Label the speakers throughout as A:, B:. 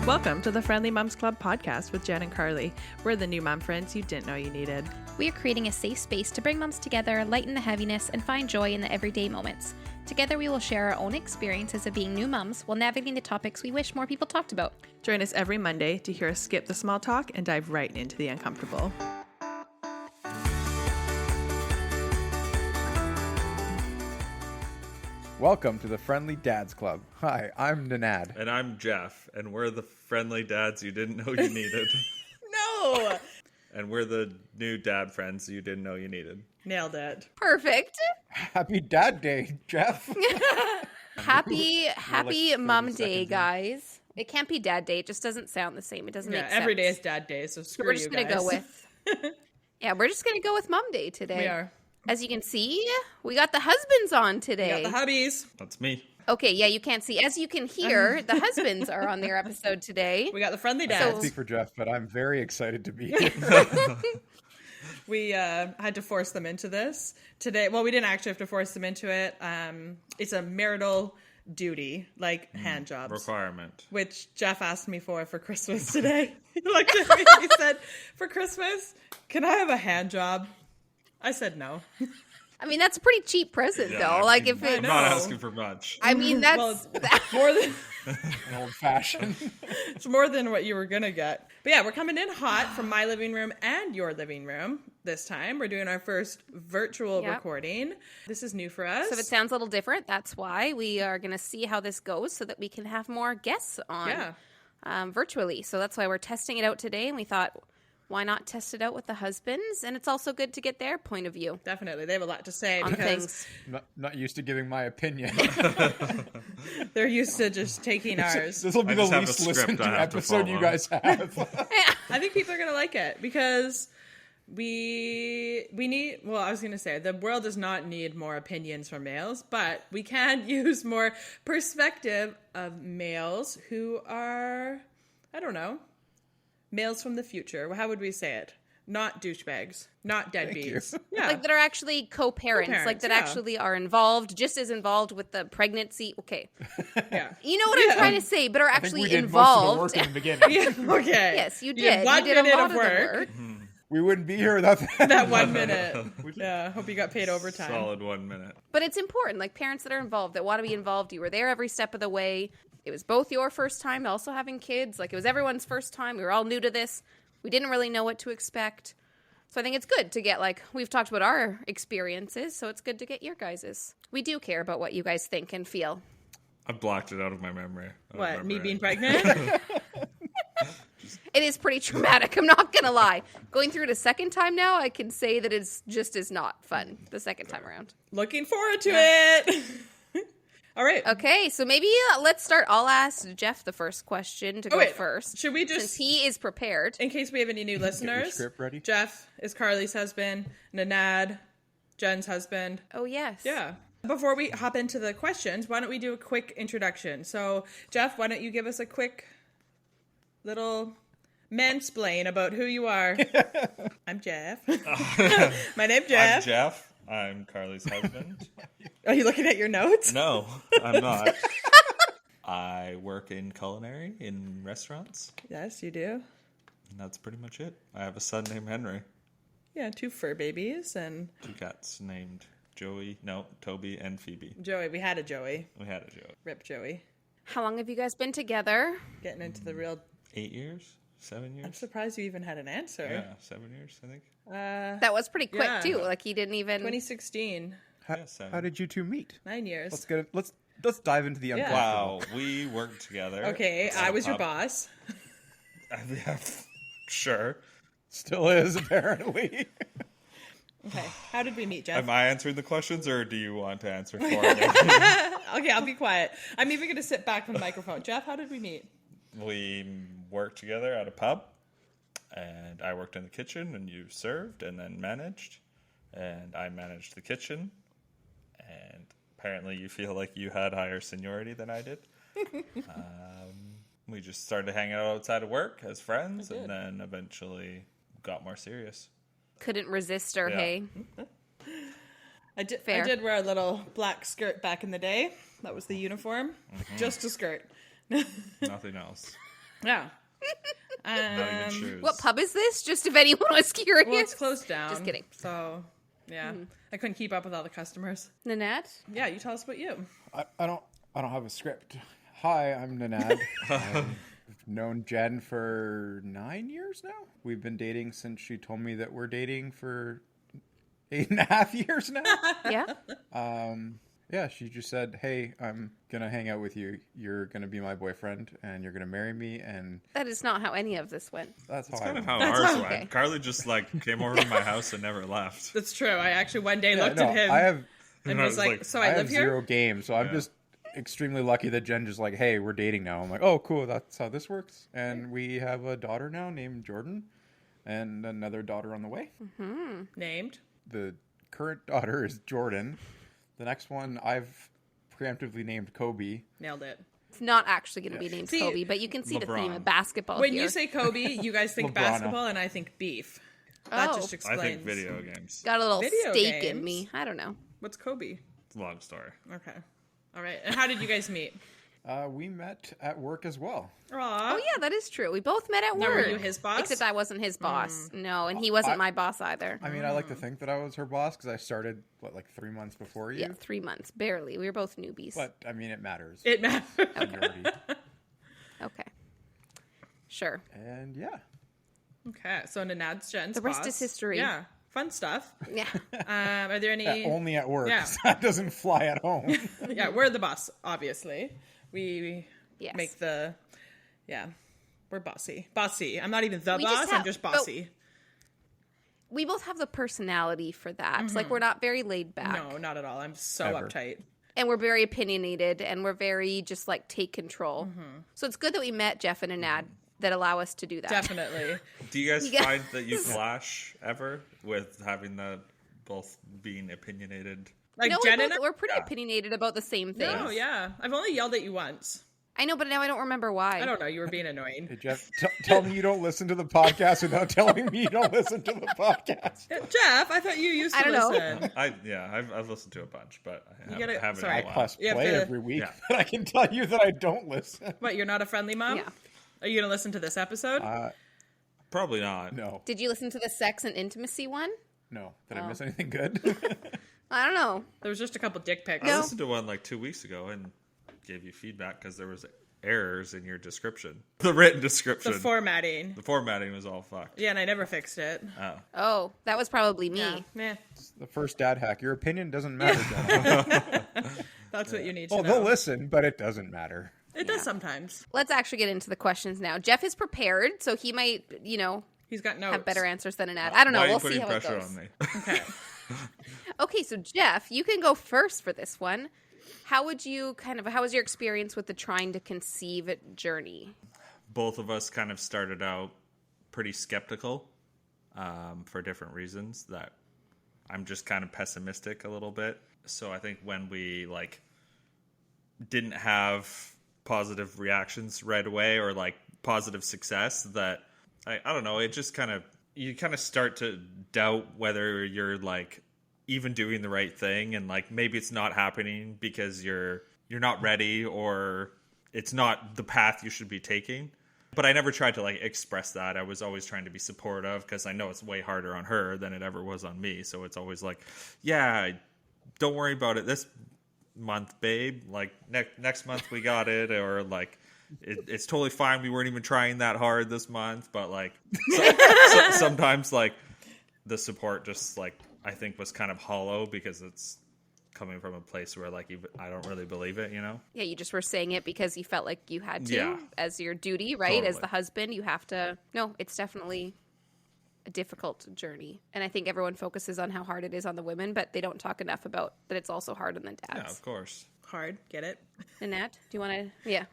A: Welcome to the Friendly Moms Club podcast with Jen and Karlee. We're the new mom friends you didn't know you needed.
B: We are creating a safe space to bring moms together, lighten the heaviness, and find joy in the everyday moments. Together, we will share our own experiences of being new moms while navigating the topics we wish more people talked about.
A: Join us every Monday to hear us skip the small talk and dive right into the uncomfortable.
C: Welcome to the Friendly Dads Club. Hi, I'm Nanad.
D: And I'm Jeff, and we're the friendly dads you didn't know you needed.
A: No!
D: And we're the new dad friends you didn't know you needed.
A: Nailed it.
B: Perfect.
C: Happy Dad Day, Jeff.
B: Happy
D: like
B: Mom
D: 30
B: Day,
D: seconds in.
B: guys. It can't be Dad Day. It just doesn't sound the same. It doesn't make sense.
A: Every day is Dad Day, so screw
B: we're
A: you
B: just
A: guys.
B: gonna go with. Yeah, we're just gonna go with Mom Day today.
A: We are.
B: As you can see, we got the husbands on
A: We
B: today.
A: got the hubbies.
D: That's me.
B: Okay, yeah, you can't see. As you can hear, the husbands are on their episode today.
A: We got the friendly
C: I
A: dads.
C: speak for Jeff, but I'm very excited to be here.
A: We had to force them into this today. Well, we didn't actually have to force them into it. It's a marital duty, like hand jobs.
D: Requirement.
A: Which Jeff asked me for Christmas today. He looked at me and he said, for Christmas, can I have a hand job? I said no.
B: I mean, that's a pretty cheap present, though. Like, if
D: I'm
B: it's,
D: not asking for much.
B: I mean, that's
A: Well, more than
C: An old fashioned.
A: it's more than what you were gonna get. But yeah, we're coming in hot from my living room and your living room this time. We're doing our first virtual
B: Yep.
A: recording. This is new for us.
B: So if it sounds a little different, that's why we are going to see how this goes so that we can have more guests on virtually. So that's why we're testing it out today. And we thought, why not test it out with the husbands? And it's also good to get their point of view
A: Definitely. They have a lot to say
B: on
A: because
B: things.
C: Not used to giving my opinion.
A: they're used to just taking ours.
C: This will be
D: I
C: the
D: just have a
C: least
D: script
C: listened to
D: I have to
C: episode you
D: follow.
C: guys have.
A: I think people are going to like it because we need, well, I was going to say the world does not need more opinions from males, but we can use more perspective of males who are, I don't know, males from the future. How would we say it? Not douchebags, not deadbeats. Yeah.
B: Like that are actually co-parents, like
A: Co-parents,
B: that
A: yeah.
B: actually are involved, just as involved with the pregnancy. Okay.
A: Yeah.
B: You know what I'm trying to say, but are
C: I think
B: actually
C: we did
B: involved.
C: most of the work in the beginning.
A: Yeah, okay.
B: Yes, you
A: did
B: did.
A: one
B: You did a
A: minute
B: lot
A: of
B: of the
A: work.
B: work.
C: We wouldn't be here without that.
A: That 1 minute. Yeah. Hope you got paid overtime.
D: Solid 1 minute.
B: But it's important, like parents that are involved, that want to be involved. You were there every step of the way. It was both your first time, also having kids. Like it was everyone's first time. We were all new to this. We didn't really know what to expect. So I think it's good to get, like, we've talked about our experiences, so it's good to get your guys's. We do care about what you guys think and feel.
D: I've blocked it out of my memory. I don't
A: What,
D: remember
A: me being
D: it.
A: pregnant?
B: It is pretty traumatic, I'm not going to lie. Going through it a second time now, I can say that it's just as not fun the second time around.
A: Looking forward to it. All right.
B: Okay, so maybe let's start. I'll ask Jeff the first question to go
A: wait.
B: first.
A: Should we
B: Since
A: just,
B: he is prepared.
A: in case we have any new
C: Get your
A: listeners,
C: script ready.
A: Jeff is Carly's husband, Nanad, Jen's husband.
B: Oh, yes.
A: Yeah. Before we hop into the questions, why don't we do a quick introduction? So, Jeff, why don't you give us a quick little mansplain about who you are? I'm Jeff. My name's Jeff.
D: I'm Jeff. I'm Carly's husband.
A: Are you looking at your notes?
D: No, I'm not. I work in culinary in restaurants.
A: Yes, you do.
D: And that's pretty much it. I have a son named Henry.
A: Yeah, 2 fur babies and
D: 2 cats named Toby and Phoebe.
A: Joey. We had a Joey.
D: We had a Joey.
A: Rip Joey.
B: How long have you guys been together?
A: Getting into the real...
D: 8 years? 7 years?
A: I'm surprised you even had an answer.
D: Yeah, 7 years, I think.
B: That was pretty quick,
A: Yeah.
B: too. Like, he didn't even...
A: 2016.
C: How did you two meet?
A: 9 years.
C: Let's dive into the uncomfortable.
D: Wow, we worked together.
A: Okay,
D: at
A: I
D: a
A: was your
D: pub.
A: boss.
D: Yeah, sure.
C: Still is, apparently.
A: Okay, how did we meet, Jeff?
D: Am I answering the questions, or do you want to answer for me?
A: Okay, I'll be quiet. I'm even going to sit back from the microphone. Jeff, how did we meet?
D: We worked together at a pub, and I worked in the kitchen, and you served and then managed, and I managed the kitchen, and apparently you feel like you had higher seniority than I did. We just started hanging out outside of work as friends, and then eventually got more serious.
B: Couldn't resist her,
D: Yeah.
B: hey?
A: I did
B: Fair.
A: wear a little black skirt back in the day. That was the uniform. Just a skirt.
D: Nothing else.
A: Yeah.
D: Not even shoes.
B: What pub is this? Just if anyone was curious.
A: Well, it's closed down.
B: Just kidding.
A: So, yeah. I couldn't keep up with all the customers.
B: Nanette?
A: Yeah, you tell us about you.
C: I don't have a script. Hi, I'm Nanad. I've known Jen for 9 years now. We've been dating since she told me that we're dating for 8.5 years now.
B: Yeah?
C: Yeah, she just said, hey, I'm going to hang out with you. You're going to be my boyfriend, and you're going to marry me, and
B: That is not how any of this went.
C: that's how
D: That's
C: I
D: kind of
C: went.
D: how ours
B: okay.
D: went. Carly just came over to my house and never left.
A: That's true. I actually one day
C: Yeah,
A: looked
C: no,
A: at him
C: I have
A: and
D: I
A: was
D: was
A: like,
D: like,
A: so
C: I
A: I
C: have
A: live here?
C: zero game, so I'm just extremely lucky that Jen just like, hey, we're dating now. I'm like, oh, cool, that's how this works. And we have a daughter now named Jordan, and another daughter on the way.
A: Named?
C: The current daughter is Jordan. The next one I've preemptively named Kobe.
A: Nailed it.
B: It's not actually going to be named
A: See,
B: Kobe, but you can see the theme
D: LeBron.
B: of basketball
A: When
B: here.
A: you say Kobe, you guys think
C: LeBron.
A: basketball, and I think beef. That
B: Oh.
A: just
D: I
A: explains.
D: think video games.
B: Got a little
A: Video
B: steak in
A: games?
B: me. I don't know.
A: What's Kobe?
D: Long story.
A: Okay. All right. And how did you guys meet?
C: We met at work as well.
A: Aw.
B: Oh, yeah, that is true. We both met at
A: Now,
B: work.
A: were you his boss?
B: Except I wasn't his boss. No, and he wasn't my boss either.
C: I mean, I like to think that I was her boss because I started, like 3 months before you?
B: Yeah, 3 months. Barely. We were both newbies.
C: But, I mean, it matters.
A: It matters.
C: Seniority.
B: Okay. Sure.
C: And, yeah.
A: Okay. So Nanad's Jen's
B: The rest
A: boss.
B: is history.
A: Yeah. Fun stuff.
B: Yeah.
A: Are there any...
C: Only at work.
A: Yeah.
C: That doesn't fly at home.
A: Yeah, we're the boss, obviously. We
B: Yes.
A: make the... Yeah. We're bossy. Bossy. I'm not even the
B: We just
A: boss. I'm
B: have-
A: just
B: but-
A: bossy.
B: We both have the personality for that. Like, we're not very laid back.
A: No, not at all. I'm so
C: Ever.
A: uptight.
B: And we're very opinionated, and we're very just, like, take control. So it's good that we met Jeff and Anad that allow us to do that.
A: Definitely.
D: Do you guys
B: You guys-
D: find that you clash ever with having the both being opinionated?
A: Like
B: No,
A: Jen and
B: we're pretty opinionated about the same things.
A: Oh, yeah. I've only yelled at you once.
B: I know, but now I don't remember why.
A: I don't know. You were being annoying.
C: Hey, Jeff, tell me you don't listen to the podcast without telling me you don't listen to the podcast.
A: Jeff, I thought you used to
B: I don't know.
A: listen.
D: I've listened to a bunch, but I
A: gotta-
D: haven't
A: sorry.
D: in a while.
C: Plus
A: You have
C: play
A: to-
C: every week,
D: Yeah.
C: but I can tell you that I don't listen.
A: What, you're not a friendly mom?
B: Yeah.
A: Are you going to listen to this episode?
D: Probably not.
C: No.
B: Did you listen to the sex and intimacy one?
C: No. Did I miss anything good?
B: I don't know.
A: There was just a couple dick pics.
D: I listened to one like 2 weeks ago and gave you feedback because there was errors in your description. The written description.
A: The formatting.
D: The formatting was all fucked.
A: Yeah, and I never fixed it.
B: Oh, that was probably me.
A: Yeah. Meh.
C: The first dad hack. Your opinion doesn't matter, gentlemen.
A: That's what you need to
C: Oh,
A: know.
C: they'll listen, but it doesn't matter.
A: It does sometimes.
B: Let's actually get into the questions now. Jeff is prepared, so he might,
A: He's got notes.
B: have better answers than Anad. I don't know.
D: Why are you
B: We'll see
D: putting
B: how it
D: pressure
B: goes.
D: on me?
A: Okay.
B: Okay, so Jeff, you can go first for this one. How was your experience with the trying to conceive journey?
D: Both of us kind of started out pretty skeptical for different reasons. That I'm just kind of pessimistic a little bit. So I think when we didn't have positive reactions right away or positive success, that I don't know, it just you kind of start to doubt whether you're even doing the right thing, and maybe it's not happening because you're not ready, or it's not the path you should be taking. But I never tried to express that. I was always trying to be supportive because I know it's way harder on her than it ever was on me. So it's always yeah, don't worry about it this month, babe. Next month we got it, or it's totally fine. We weren't even trying that hard this month, but sometimes the support just I think was kind of hollow because it's coming from a place where I don't really believe it,
B: Yeah, you just were saying it because you felt like you had to
D: Yeah.
B: as your duty, right? As
D: Totally.
B: the husband, you have to. No, it's definitely a difficult journey. And I think everyone focuses on how hard it is on the women, but they don't talk enough about that it's also hard on the
D: Yeah,
B: dads.
D: of course.
A: Hard. Get it?
B: Nanette, do you want to? Yeah.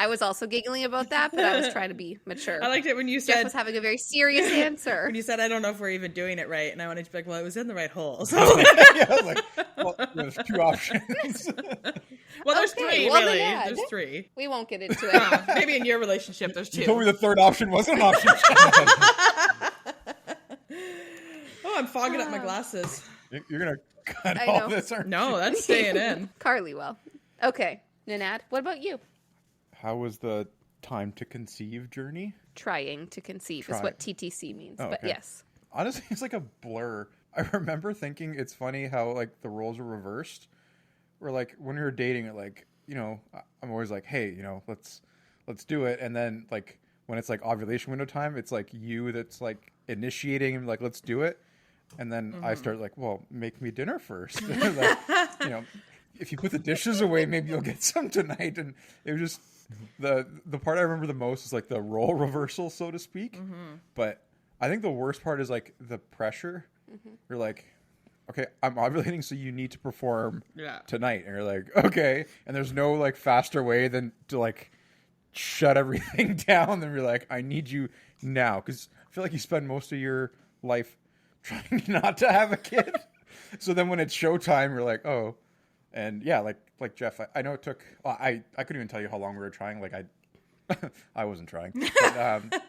B: I was also giggling about that, but I was trying to be mature.
A: I liked it when you
B: Jeff
A: said...
B: was having a very serious answer.
A: When you said, I don't know if we're even doing it right. And I wanted to be well, it was in the right hole. So,
C: Yeah, I was like, well, there's two options.
A: well, there's
B: Okay,
A: three,
B: well,
A: really.
B: then add.
A: There's three.
B: We won't get into it.
A: Maybe in your relationship, there's
C: You told me
A: two.
C: the third option wasn't an option.
A: Oh, I'm fogging up my glasses.
C: You're going to cut
B: I
C: all
B: know.
C: this, aren't
A: No,
C: you?
A: that's staying in.
B: Carly will. Okay. Nanad, what about you?
C: How was the time to conceive journey.
B: Trying to conceive is what TTC means.
C: Oh,
B: but
C: okay.
B: yes.
C: Honestly, it's like a blur. I remember thinking it's funny how like the roles are reversed. Where like when we were dating, like, you know, I'm always like, hey, you know, let's do it. And then like when it's like ovulation window time, it's like you that's like initiating and like, let's do it. And then I start like, well, make me dinner first. Like, you know, if you put the dishes away, maybe you'll get some tonight. And it was just the part I remember the most is like the role reversal, so to speak. But I think the worst part is like the pressure. You're like, okay, I'm ovulating, so you need to perform tonight. And you're like, okay. And there's no like faster way than to like shut everything down. Then you're like, I need you now. Because I feel like you spend most of your life trying not to have a kid. So then when it's showtime, you're like, oh. And yeah, like Jeff, I know it took, I couldn't even tell you how long we were trying. Like I wasn't trying. But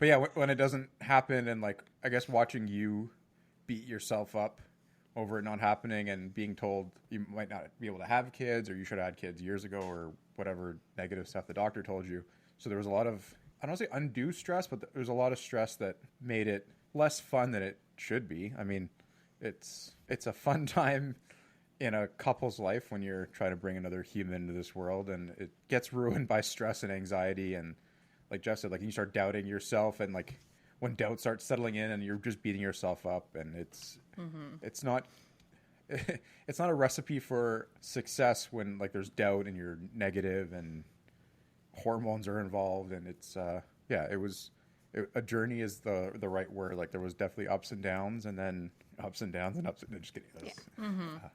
C: yeah, when it doesn't happen, and like, I guess watching you beat yourself up over it not happening and being told you might not be able to have kids or you should have had kids years ago or whatever negative stuff the doctor told you. So there was a lot of, I don't want to say undue stress, but there was a lot of stress that made it less fun than it should be. I mean, it's a fun time in a couple's life when you're trying to bring another human into this world, and it gets ruined by stress and anxiety. And like Jeff said, like you start doubting yourself, and like when doubt starts settling in and you're just beating yourself up, and it's not a recipe for success when like there's doubt and you're negative and hormones are involved. And it's a journey is the right word. Like there was definitely ups and downs, and then ups and downs and ups and just kidding.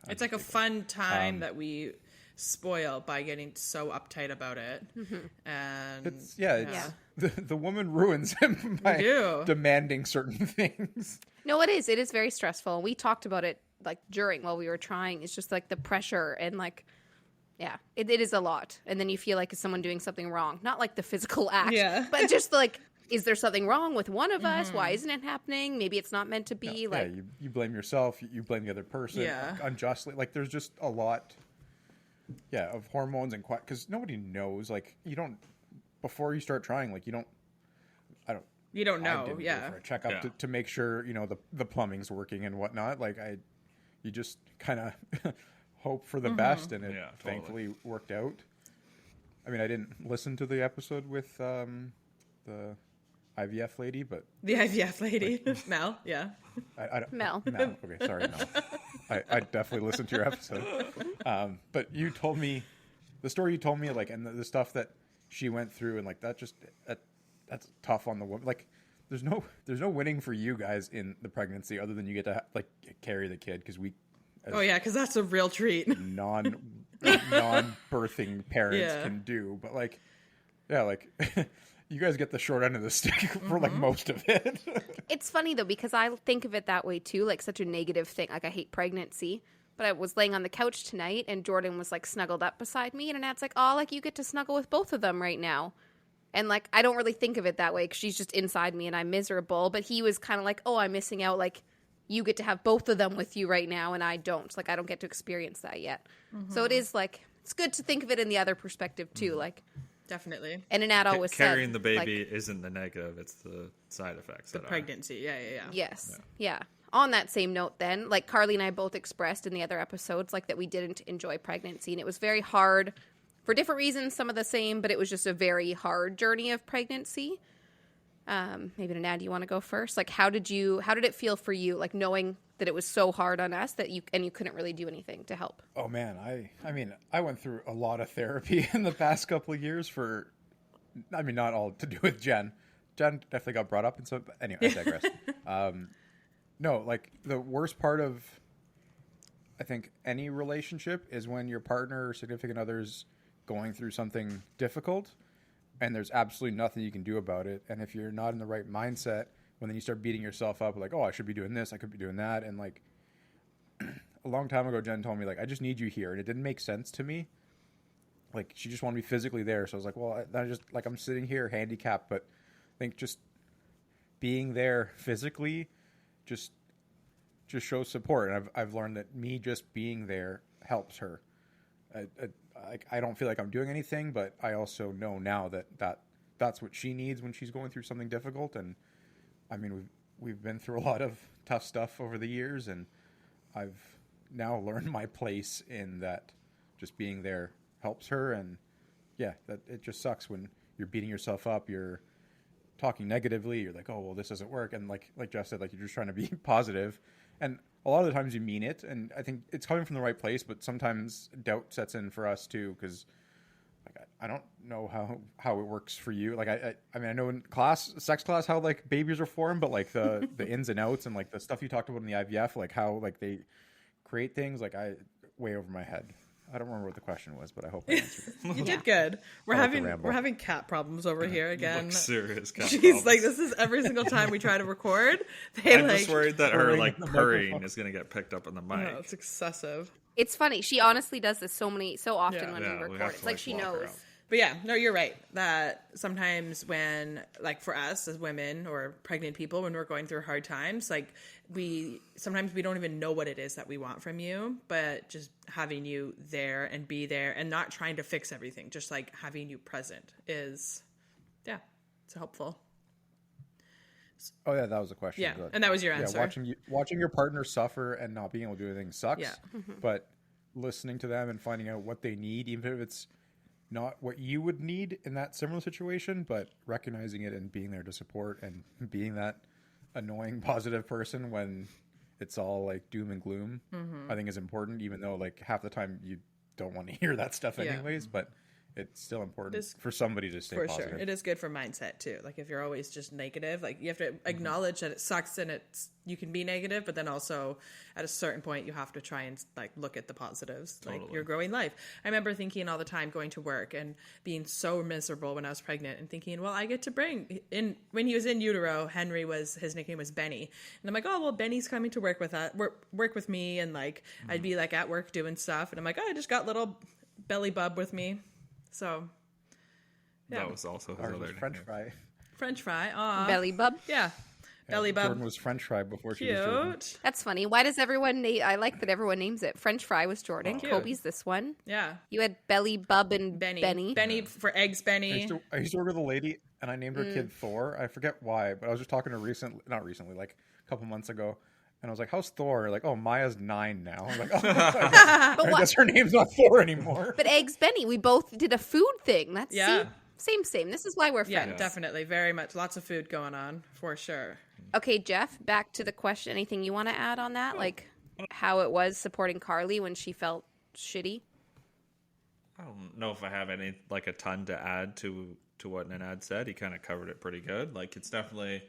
A: It's like a fun time that we spoil by getting so uptight about it. And
C: it's the woman ruins him by demanding certain things.
B: No, it is. It is very stressful. And we talked about it like while we were trying. It's just like the pressure and like, yeah, it is a lot. And then you feel like it's someone doing something wrong. Not like the physical act, but just like, is there something wrong with one of us? Why isn't it happening? Maybe it's not meant to be.
C: You blame yourself. You blame the other person unjustly. Like there's just a lot, of hormones and because nobody knows. Like you don't before you start trying. Like you don't know. Go for a checkup to make sure the plumbing's working and whatnot. Like you just kind of hope for the best, and it thankfully worked out. I mean, I didn't listen to the episode with the IVF lady, but
A: the IVF lady, Mel,
B: Mel.
C: Okay, sorry, Mel. I definitely listened to your episode. But you told me the story you told me, like, and the stuff that she went through, and like that's tough on the woman. Like, there's no winning for you guys in the pregnancy other than you get to carry the kid because
A: because that's a real treat.
C: non-birthing parents can do, but like you guys get the short end of the stick for like most of it.
B: It's funny though, because I think of it that way too, like such a negative thing. Like I hate pregnancy, but I was laying on the couch tonight and Jordan was like snuggled up beside me, and Annette's like, oh, like you get to snuggle with both of them right now. And like, I don't really think of it that way because she's just inside me and I'm miserable. But he was kind of like, oh, I'm missing out. Like you get to have both of them with you right now and I don't. Like I don't get to experience that yet. So it is like, it's good to think of it in the other perspective too. Like,
A: definitely.
B: And Annette always said
D: carrying the baby isn't the negative; it's the side effects.
A: The pregnancy,
B: Yes, yeah. On that same note, then, like Karlee and I both expressed in the other episodes, like that we didn't enjoy pregnancy, and it was very hard for different reasons. Some of the same, but it was just a very hard journey of pregnancy. Maybe Annette, you want to go first? Like, how did it feel for you? Like knowing that it was so hard on us that you couldn't really do anything to help.
C: Oh man, I mean, I went through a lot of therapy in the past couple of years not all to do with Jen. Jen definitely got brought up, and so anyway, I digress. No, like the worst part of, I think, any relationship is when your partner or significant other's going through something difficult, and there's absolutely nothing you can do about it. And if you're not in the right mindset, when then you start beating yourself up, like, oh, I should be doing this, I could be doing that. And like a long time ago, Jen told me, like, I just need you here. And it didn't make sense to me. Like, she just wanted me physically there. So I was like, well, I just, like, I'm sitting here handicapped, but I think just being there physically just shows support. And I've learned that me just being there helps her. I don't feel like I'm doing anything, but I also know now that's what she needs when she's going through something difficult. And I mean, we've been through a lot of tough stuff over the years, and I've now learned my place in that. Just being there helps her, and yeah, that it just sucks when you're beating yourself up, you're talking negatively, you're like, oh well, this doesn't work, and like Jeff said, like you're just trying to be positive, and a lot of the times you mean it, and I think it's coming from the right place, but sometimes doubt sets in for us too, because like I don't know how it works for you. Like I mean I know in sex class how like babies are formed, but like the ins and outs and like the stuff you talked about in the IVF, like how like they create things, like I way over my head. I don't remember what the question was, but I hope I answered it.
A: You did good. We're having cat problems over here again.
D: Like serious cat
A: She's
D: problems.
A: like, this is every single time we try to record.
D: I'm just worried that her like purring is going to get picked up on the mic.
A: No, it's excessive.
B: It's funny. She honestly does this so often
A: Yeah.
B: when
D: Yeah,
B: we
D: we
B: record.
D: have to,
B: It's like
D: like,
B: she
D: walk her
B: knows.
D: out.
A: But yeah, no, you're right. That sometimes when, like for us as women or pregnant people, when we're going through hard times, like sometimes we don't even know what it is that we want from you, but just having you there and be there and not trying to fix everything, just like having you present is, yeah, it's helpful.
C: Oh yeah, that was a question.
A: Yeah,
C: Good.
A: and that was your answer.
C: Yeah, watching your partner suffer and not being able to do anything sucks.
A: Yeah.
C: But listening to them and finding out what they need, even if it's not what you would need in that similar situation, but recognizing it and being there to support and being that annoying positive person when it's all like doom and gloom, I think is important, even though like half the time you don't want to hear that stuff
A: Yeah.
C: anyways, but it's still important
A: It's-
C: for somebody to stay
A: For
C: positive.
A: sure. It is good for mindset too. Like if you're always just negative, like you have to acknowledge that it sucks and you can be negative, but then also at a certain point you have to try and like look at the positives, like
D: Totally.
A: your growing life. I remember thinking all the time going to work and being so miserable when I was pregnant and thinking, well, I get to bring in, when he was in utero, his nickname was Benny. And I'm like, oh, well, Benny's coming to work with me. And like, I'd be like at work doing stuff. And I'm like, oh, I just got little belly bub with me. So, yeah.
D: That was also his
C: Ours
D: other
C: was French
D: nickname.
C: fry.
A: French fry. Aw.
B: Belly bub.
A: Yeah. Belly bub.
C: Jordan was French fry before she was Jordan.
A: Cute.
B: That's funny. Why does everyone name? I like that everyone names it. French fry was Jordan.
A: Cute.
B: Kobe's this one.
A: Yeah.
B: You had belly bub and
A: Benny. Benny for eggs,
C: I
A: Benny.
C: used to work with a lady, and I named her kid Thor. I forget why, but I was just talking to not recently, like a couple months ago, and I was like, "How's Thor?" Like, "Oh, Maya's 9 now." I'm like, "Oh,
B: But
C: I
B: what?
C: guess her name's not Thor anymore."
B: But eggs Benny. We both did a food thing. That's
A: Yeah.
B: same. This is why we're
A: Yeah,
B: friends.
A: definitely. Very much. Lots of food going on for sure.
B: Okay, Jeff, back to the question. Anything you want to add on that? Like how it was supporting Karlee when she felt shitty?
D: I don't know if I have any like a ton to add to what Nanad said. He kind of covered it pretty good. Like it's definitely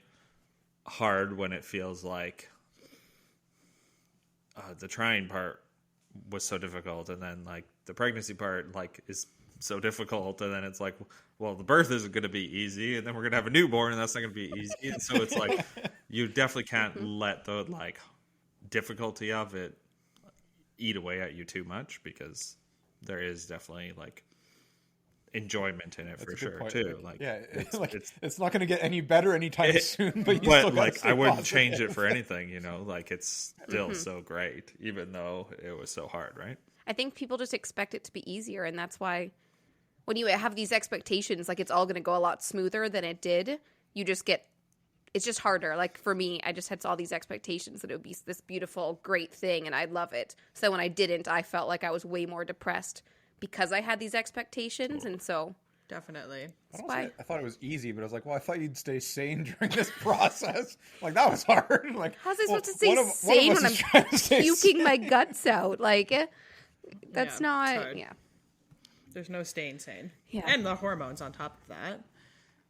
D: hard when it feels like the trying part was so difficult, and then like the pregnancy part like is so difficult, and then it's like, well, the birth isn't going to be easy, and then we're going to have a newborn, and that's not going to be easy. And so it's like you definitely can't let the like difficulty of it eat away at you too much, because there is definitely like enjoyment in it for
C: That's a good
D: sure
C: point.
D: too. Like
C: yeah,
D: it's
C: it's not going to get any better anytime soon. But, you still
D: but
C: gotta
D: like
C: stay
D: I wouldn't
C: positive.
D: change it for anything, you know. Like it's still so great, even though it was so hard, right?
B: I think people just expect it to be easier, and that's why when you have these expectations, like it's all going to go a lot smoother than it did, you just get, it's just harder. Like for me, I just had all these expectations that it would be this beautiful, great thing, and I'd love it. So when I didn't, I felt like I was way more depressed because I had these expectations, and so
A: Definitely.
B: why.
C: I thought it was easy, but I was like, well, I thought you'd stay sane during this process. Like that was hard. Like
B: How's I
C: well,
B: supposed to stay
C: one of
B: sane
C: us
B: when I'm
C: is trying to stay
B: puking
C: sane.
B: my guts out? Like that's
A: Yeah, it's
B: not.
A: hard.
B: Yeah.
A: There's no staying sane.
B: Yeah.
A: And the hormones on top of that.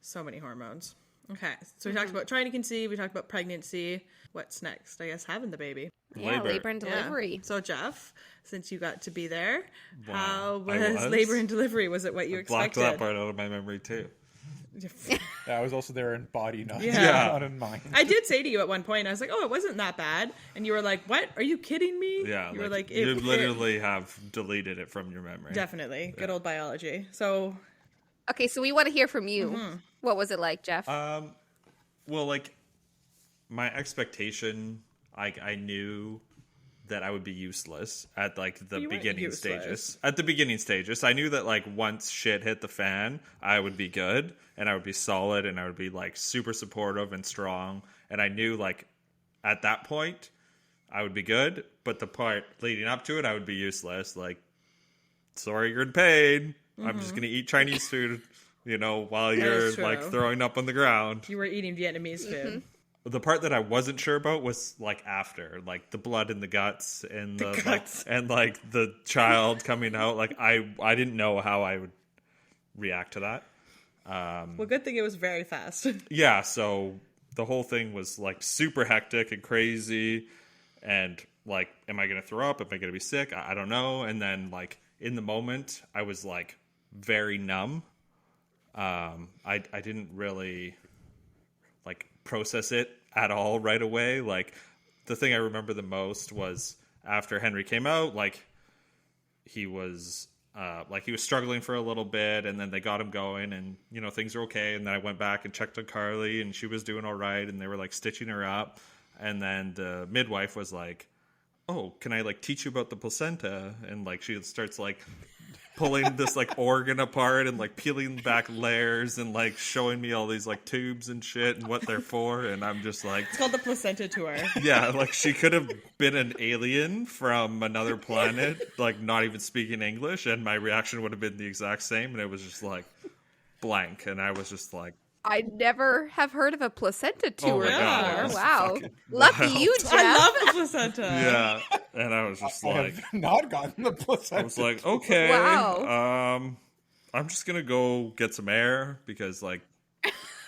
A: So many hormones. Okay. So we talked about trying to conceive. We talked about pregnancy. What's next? I guess having the baby.
B: Yeah, labor and
A: Yeah.
B: delivery.
A: So Jeff, since you got to be there,
D: Wow.
A: how
D: I
A: was labor and delivery? Was it what you
D: Blocked
A: expected?
D: that part out of my memory too.
C: Yeah, I was also there in body, not,
A: Yeah.
C: not in mind.
A: I did say to you at one point, I was like, "Oh, it wasn't that bad," and you were like, "What? Are you kidding me?"
D: Yeah,
A: you were like,
D: you literally have deleted it from your memory.
A: definitely good old biology." So
B: Okay, so we want to hear from you. What was it like, Jeff?
D: Well, like my expectation, I knew that I would be useless at like the
A: You weren't
D: beginning
A: useless.
D: stages. At the beginning stages, I knew that like once shit hit the fan, I would be good and I would be solid and I would be like super supportive and strong. And I knew like at that point I would be good, but the part leading up to it, I would be useless. Like, sorry, you're in pain. I'm just gonna eat Chinese food, you know, while you're
A: true.
D: like throwing up on the ground.
A: You were eating Vietnamese food.
D: The part that I wasn't sure about was like after, like the blood in the guts and the
A: guts.
D: like, and like the child coming out. Like I didn't know how I would react to that.
A: Well, good thing it was very fast.
D: Yeah, so the whole thing was like super hectic and crazy, and like, am I gonna throw up? Am I gonna be sick? I don't know. And then like in the moment, I was like very numb. I didn't really like process it at all right away. Like the thing I remember the most was after Henry came out, like he was struggling for a little bit, and then they got him going, and you know things were okay. And then I went back and checked on Karlee, and she was doing all right, and they were like stitching her up. And then the midwife was like, "Oh, can I like teach you about the placenta?" And like she starts like pulling this like organ apart and like peeling back layers and like showing me all these like tubes and shit and what they're for. And I'm just like,
A: It's called the placenta tour.
D: yeah, like she could have been an alien from another planet, like not even speaking English, and my reaction would have been the exact same. And it was just like blank. And I was just like,
B: I never have heard of a placenta tour
D: my God,
B: before.
D: that's
B: Wow.
D: fucking
B: Lucky
D: wild.
B: you, Jeff.
A: I love the placenta.
D: yeah. And I was just
C: I
D: like,
C: have not gotten the placenta.
D: I was like, okay,
B: Wow.
D: I'm just gonna go get some air because, like,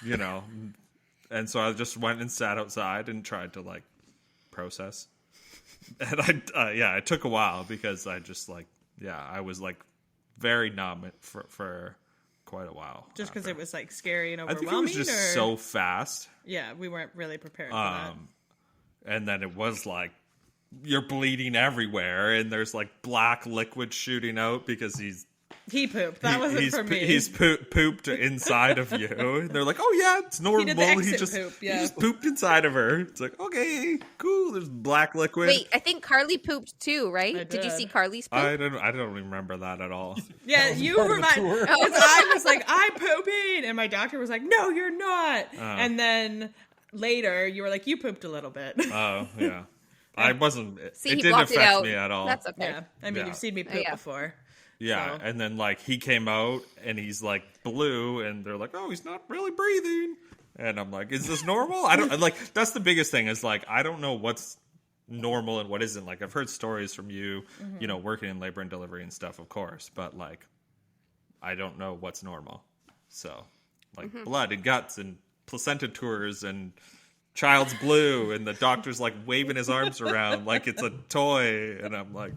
D: you know, and so I just went and sat outside and tried to like process, and it took a while because I just like, I was like very numb for quite a while.
A: Just because
D: after.
A: it was like scary and
D: I
A: overwhelming.
D: think it was just
A: or...
D: so fast,
A: Yeah, we weren't really prepared for that.
D: and then it was like. You're bleeding everywhere, and there's like black liquid shooting out because
A: He pooped. That wasn't for me.
D: He's pooped inside of you. And they're like, oh yeah, it's normal.
A: did the exit
D: just
A: poop, yeah.
D: he just pooped inside of her. It's like, okay, cool. There's black liquid.
B: Wait, I think Karlee pooped too, right?
A: I
B: Did you see
A: did.
B: Karlee's poop?
D: I don't remember that at all.
A: Yeah, you
C: part of
A: were
C: the
A: my.
C: tour.
A: Because I was like, I'm pooping, and my doctor was like, no, you're not. And then later, you were like, you pooped a little bit.
D: Oh yeah, I wasn't.
B: See,
D: It
B: he
D: didn't
B: blocked it
D: affect
B: out.
D: me at all.
B: That's okay.
A: Yeah, I mean,
D: Yeah.
A: you've seen me poop
B: Yeah.
A: before.
D: Yeah,
A: So-
D: and then like he came out and he's like blue, and they're like, "Oh, he's not really breathing." And I'm like, "Is this normal?" I don't like. That's the biggest thing is like I don't know what's normal and what isn't. Like I've heard stories from you, you know, working in labor and delivery and stuff, of course, but like I don't know what's normal. So like blood and guts and placenta tours and child's blue and the doctor's like waving his arms around like it's a toy, and I'm like,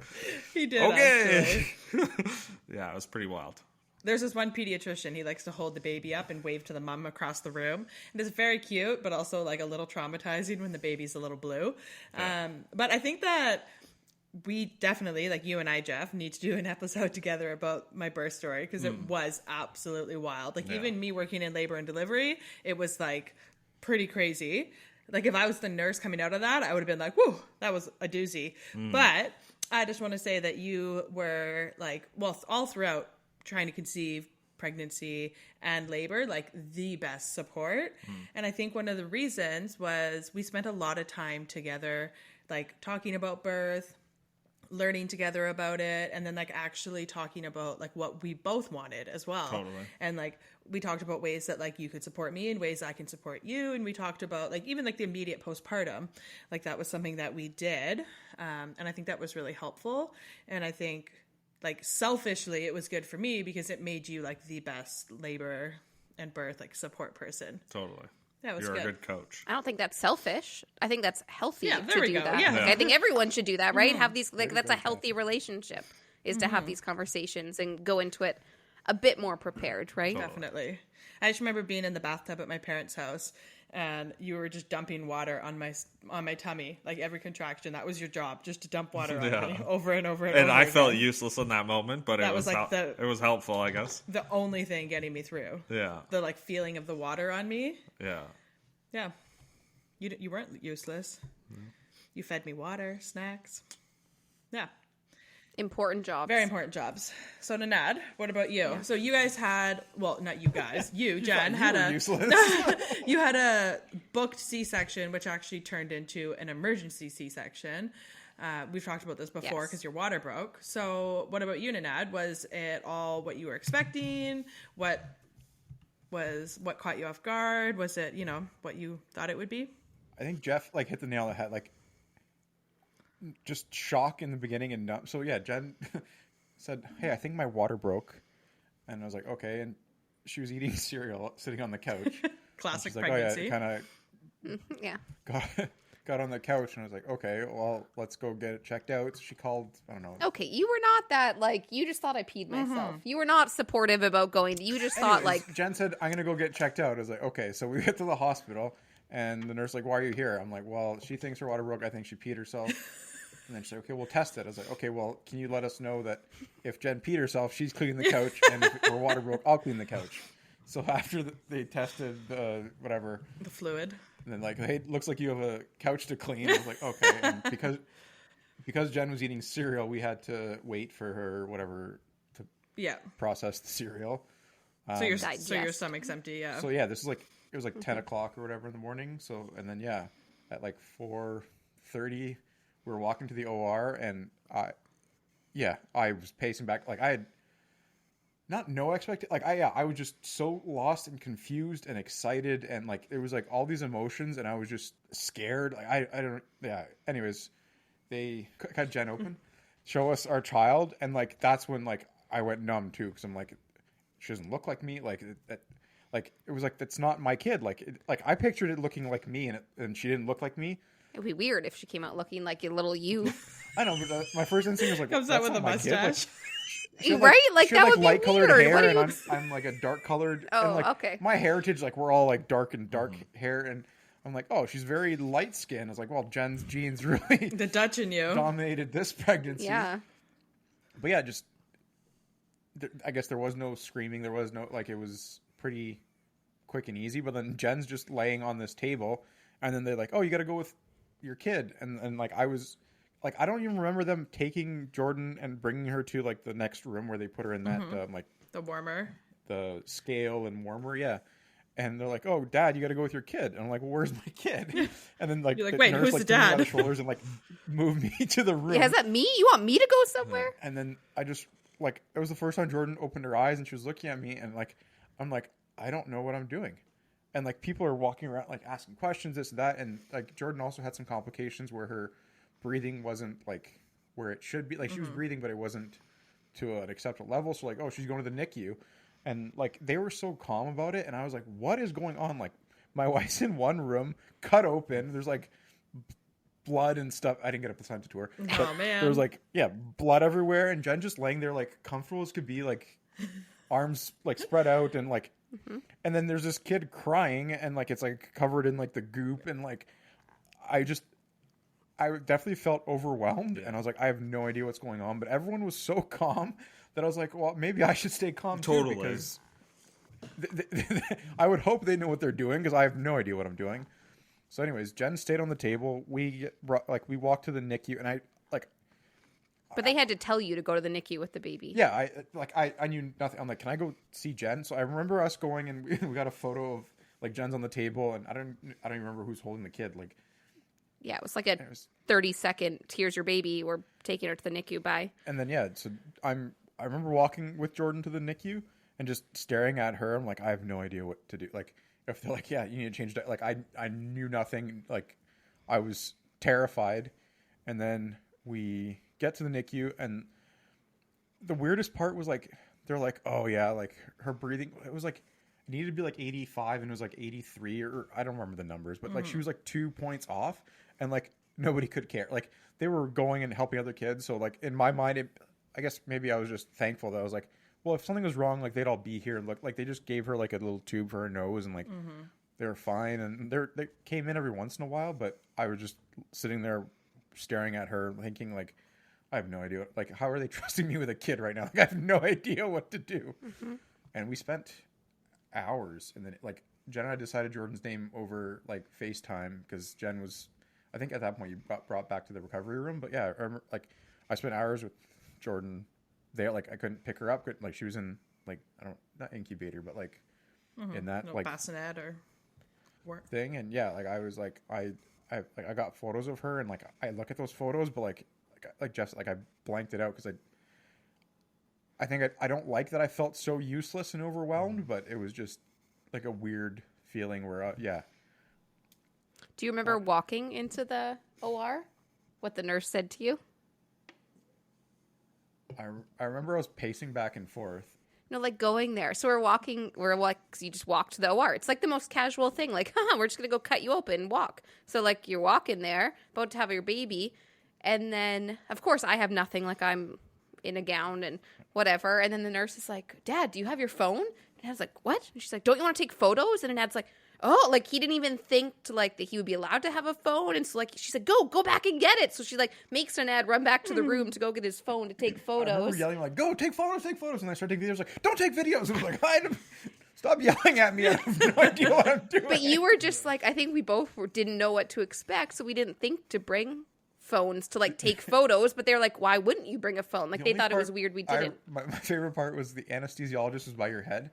A: He did.
D: okay.
A: Actually.
D: Yeah, it was pretty wild.
A: There's this one pediatrician. He likes to hold the baby up and wave to the mom across the room. And it's very cute, but also like a little traumatizing when the baby's a little blue.
D: Yeah.
A: But I think that we definitely, like you and I, Jeff, need to do an episode together about my birth story because it was absolutely wild. Like
D: Yeah.
A: even me working in labor and delivery, it was like pretty crazy. Like if I was the nurse coming out of that, I would have been like, whoa, that was a doozy. But I just want to say that you were like, well, all throughout trying to conceive, pregnancy, and labor, like the best support. And I think one of the reasons was we spent a lot of time together, like talking about birth, learning together about it, and then like actually talking about like what we both wanted as well.
D: Totally.
A: And like we talked about ways that like you could support me and ways I can support you, and we talked about like even like the immediate postpartum, like that was something that we did, and I think that was really helpful. And I think like selfishly it was good for me because it made you like the best labor and birth like support person.
D: Totally.
A: That was
D: You're
A: good.
D: a good coach.
B: I don't think that's selfish. I think that's healthy
A: Yeah,
B: to
A: there we
B: do
A: go.
B: that.
A: Yeah.
B: Like, I think everyone should do that, right? Have these like that's a
C: good point.
B: healthy relationship is to have these conversations and go into it a bit more prepared, right?
A: Definitely. I just remember being in the bathtub at my parents' house, and you were just dumping water on my tummy, like every contraction. That was your job, just to dump water on
D: Yeah.
A: me over and over and
D: And
A: over.
D: I felt
A: again.
D: useless in that moment, but
A: That
D: it
A: was
D: was
A: like
D: it was helpful, I guess.
A: the only thing getting me through.
D: Yeah.
A: The like feeling of the water on me.
D: Yeah.
A: Yeah. You weren't useless. You fed me water, snacks. Yeah.
B: Important jobs.
A: Very important jobs. So Nanad, what about you? So you guys had, well, not you guys, you, Jen, had a
C: useless.
A: you had a booked C-section, which actually turned into an emergency C-section. We've talked about this before because your water broke. So what about you, Nanad? Was it all what you were expecting? What caught you off guard? Was it, what you thought it would be?
C: I think Jeff like hit the nail on the head. Like, just shock in the beginning and numb. So yeah, Jen said, "Hey, I think my water broke," and I was like, "Okay." And she was eating cereal, sitting on the couch.
A: Classic
C: like,
A: pregnancy.
C: Oh yeah, kind of
B: Yeah.
C: got on the couch, and I was like, "Okay, well, let's go get it checked out." So she called. I don't know.
B: Okay, you were not that, like, you just thought I peed myself. You were not supportive about going. You just thought,
C: Anyways,
B: like...
C: Jen said, "I'm gonna go get checked out." I was like, "Okay." So we get to the hospital, and the nurse like, "Why are you here?" I'm like, "Well, she thinks her water broke. I think she peed herself." And then she said, "Okay, we'll test it." I was like, "Okay, well, can you let us know that if Jen peed herself, she's cleaning the couch, and if her water broke, I'll clean the couch." So after they tested whatever,
A: The fluid.
C: and then like, "Hey, it looks like you have a couch to clean." I was like, "Okay." And because Jen was eating cereal, we had to wait for her whatever to process the cereal.
A: So your stomach's empty. Yeah.
C: So yeah, this is like it was like 10 o'clock or whatever in the morning. So and then at like 4:30. We were walking to the OR, and I was pacing back. Like I had not no expectation. Like I was just so lost and confused and excited, and like it was like all these emotions, and I was just scared. Like I don't. Yeah. Anyways, they cut Jen open, show us our child, and like that's when like I went numb too, because I'm like, she doesn't look like me. Like that. Like it was like that's not my kid. Like I pictured it looking like me, and she didn't look like me.
B: It would be weird if she came out looking like a little you.
C: I know, but my first instinct was like,
A: comes out with a mustache.
B: Right? Like that would be
C: light colored
B: weird.
C: hair,
B: What do you...
C: and I'm like a dark colored.
B: Oh,
C: and like,
B: okay.
C: My heritage, like we're all like dark hair, and I'm like, oh, she's very light skinned. I was like, well, Jen's genes really
A: The Dutch in you
C: dominated this pregnancy.
B: Yeah.
C: But yeah, just I guess there was no screaming. There was no like it was pretty quick and easy. But then Jen's just laying on this table, and then they're like, oh, you got to go with your kid, and like I was like I don't even remember them taking Jordan and bringing her to like the next room where they put her in that like
A: the warmer,
C: the scale and warmer, and they're like, oh, Dad, you got to go with your kid, and I'm like, well, where's my kid? And then like
A: you're like,
C: the
A: wait,
C: nurse,
A: who's
C: like,
A: the
C: took me by
A: dad?
C: the shoulders and like moved me to the room.
B: Yeah, is that me? You want me to go somewhere?
C: And then I just like it was the first time Jordan opened her eyes and she was looking at me, and like I'm like, I don't know what I'm doing. And like people are walking around like asking questions, this and that, and like Jordan also had some complications where her breathing wasn't like where it should be. Like she was breathing, but it wasn't to an acceptable level. So like, oh, she's going to the NICU, and like they were so calm about it, and I was like, what is going on? Like my wife's in one room, cut open. There's like blood and stuff. I didn't get a placenta tour.
A: Oh man,
C: there was like blood everywhere, and Jen just laying there like comfortable as could be, like arms like spread out, and like. And then there's this kid crying, and like it's like covered in like the goop, and like I definitely felt overwhelmed, and I was like, I have no idea what's going on. But everyone was so calm that I was like, well, maybe I should stay calm too, because I would hope they know what they're doing, because I have no idea what I'm doing. So anyways, Jen stayed on the table. We walked to the NICU, and
B: But they had to tell you to go to the NICU with the baby.
C: Yeah, I knew nothing. I'm like, can I go see Jen? So I remember us going, and we got a photo of like Jen's on the table, and I don't even remember who's holding the kid. Like,
B: yeah, it was like a 30-second. Here's your baby. We're taking her to the NICU. Bye.
C: And then so I remember walking with Jordan to the NICU and just staring at her. I'm like, I have no idea what to do. Like, if they're like, yeah, you need to change that. Like, I knew nothing. Like, I was terrified, and then we get to the NICU, and the weirdest part was like they're like, oh yeah, like her breathing, it was like it needed to be like 85 and it was like 83, or I don't remember the numbers, but like she was like 2 points off, and like nobody could care. Like they were going and helping other kids, so like in my mind I guess maybe I was just thankful that I was like, well, if something was wrong, like they'd all be here. And look, like they just gave her like a little tube for her nose, and like they were fine, and they came in every once in a while, but I was just sitting there staring at her thinking like, I have no idea. Like, how are they trusting me with a kid right now? Like, I have no idea what to do. And we spent hours, and then like Jen and I decided Jordan's name over like FaceTime, because Jen was, I think at that point you got brought back to the recovery room. But yeah, I I spent hours with Jordan there. Like I couldn't pick her up. Like she was in like, I don't, not incubator, but like in that
A: No
C: like
A: bassinet or work.
C: thing. And yeah, like I was like, I got photos of her and like I look at those photos, but like Jeff, like I blanked it out because I think I don't like that I felt so useless and overwhelmed, but it was just like a weird feeling where, yeah.
B: Do you remember walking into the OR? What the nurse said to you?
C: I remember I was pacing back and forth.
B: No, like going there. So we're like, so you just walk to the OR. It's like the most casual thing. Like, we're just going to go cut you open and walk. So like you're walking there, about to have your baby. And then, of course, I have nothing. Like I'm in a gown and whatever. And then the nurse is like, Dad, do you have your phone? And I was like, what? And she's like, don't you want to take photos? And then Dad's like, oh, like he didn't even think to like that he would be allowed to have a phone. And so like she's like, go back and get it. So she like makes an ad run back to the room to go get his phone to take
C: I
B: photos.
C: remember yelling like, go take photos. And I started taking videos like, don't take videos. I was like, stop yelling at me. I have no idea what I'm doing.
B: But you were just like, I think we both didn't know what to expect. So we didn't think to bring phones to like take photos, but they're like, why wouldn't you bring a phone? Like they thought it was weird we didn't.
C: My favorite part was the anesthesiologist was by your head.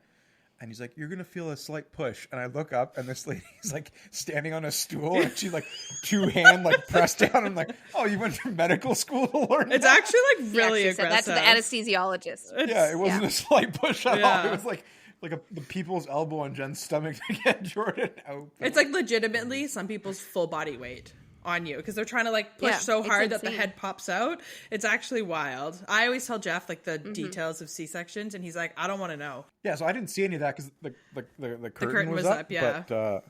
C: And he's like, you're going to feel a slight push. And I look up, and this lady's, like, standing on a stool, and she, like, two-hand, like, pressed down. I'm like, oh, you went to medical school to learn
A: It's
C: that?
A: actually, like, really
B: Said that
A: aggressive.
B: to the anesthesiologist.
C: Yeah, it wasn't a slight push at all.
A: Yeah.
C: It was, like the people's elbow on Jen's stomach to get Jordan out.
A: It's, like, legitimately some people's full body weight on you because they're trying to like push so
B: it's
A: hard that the
B: insane.
A: head pops out. It's actually wild. I always tell Jeff like the details of C-sections and he's like, I don't want to know.
C: Yeah, so I didn't see any of that because the curtain was up.
A: Yeah.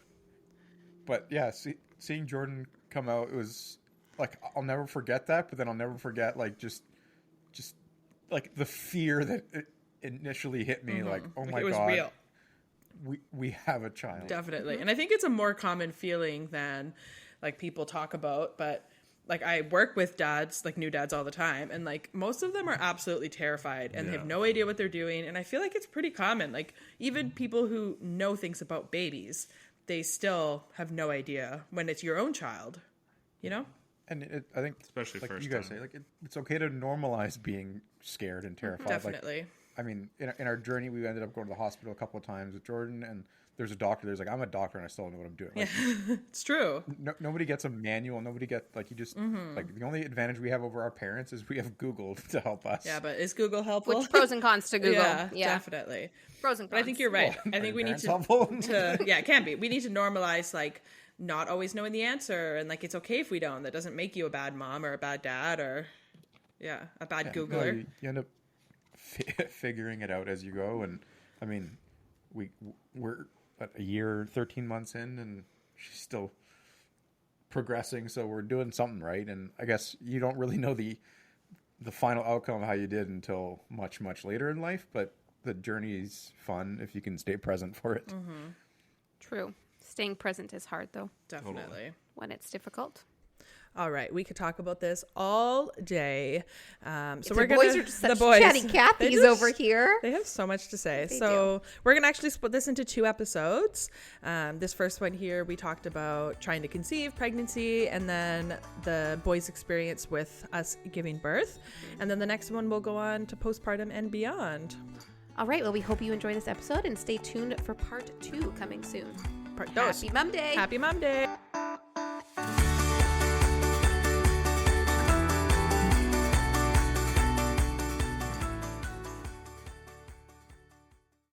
C: But yeah, seeing Jordan come out, it was like, I'll never forget that. But then I'll never forget like just like the fear that it initially hit me. Like, oh my
A: It was
C: God,
A: real.
C: we have a child.
A: Definitely. And I think it's a more common feeling than like people talk about, but like I work with dads, like new dads all the time, and like most of them are absolutely terrified and they have no idea what they're doing. And I feel like it's pretty common. Like even people who know things about babies, they still have no idea when it's your own child, you know?
C: And I think,
D: Especially
C: like
D: first
C: you guys
D: time.
C: say, like it's okay to normalize being scared and terrified.
A: Definitely.
C: Like, I mean, in our journey, we ended up going to the hospital a couple of times with Jordan, and there's a doctor. There's like, I'm a doctor and I still don't know what I'm doing. Like,
A: It's true.
C: nobody gets a manual. Nobody gets like you just like the only advantage we have over our parents is we have Google to help us.
A: Yeah, but is Google helpful?
B: Which pros and cons to Google.
A: Yeah,
B: Yeah.
A: definitely.
B: Pros and cons.
A: But I think you're right.
C: Well,
A: I think we need
C: parents helpful?
A: yeah, it can be. We need to normalize like not always knowing the answer, and like it's okay if we don't. That doesn't make you a bad mom or a bad dad or a bad
C: No,
A: Googler.
C: you end up figuring it out as you go. And I mean, we're a year, 13 months in, and she's still progressing. So we're doing something right. And I guess you don't really know the final outcome of how you did until much, much later in life. But the journey is fun if you can stay present for it.
B: True. Staying present is hard though
A: Definitely.
B: when it's difficult.
A: All right, we could talk about this all day. So
B: The
A: we're
B: boys
A: gonna
B: are just such
A: boys,
B: chatty
A: they
B: Cathy's
A: just-
B: over here.
A: They have so much to say.
B: They
A: So we're going to actually split this into 2 episodes. This first one here, we talked about trying to conceive, pregnancy, and then the boys' experience with us giving birth. And then the next one will go on to postpartum and beyond.
B: All right. Well, we hope you enjoy this episode and stay tuned for part 2 coming soon.
A: Part dos.
B: Happy Mom Day.
A: Happy Mom Day.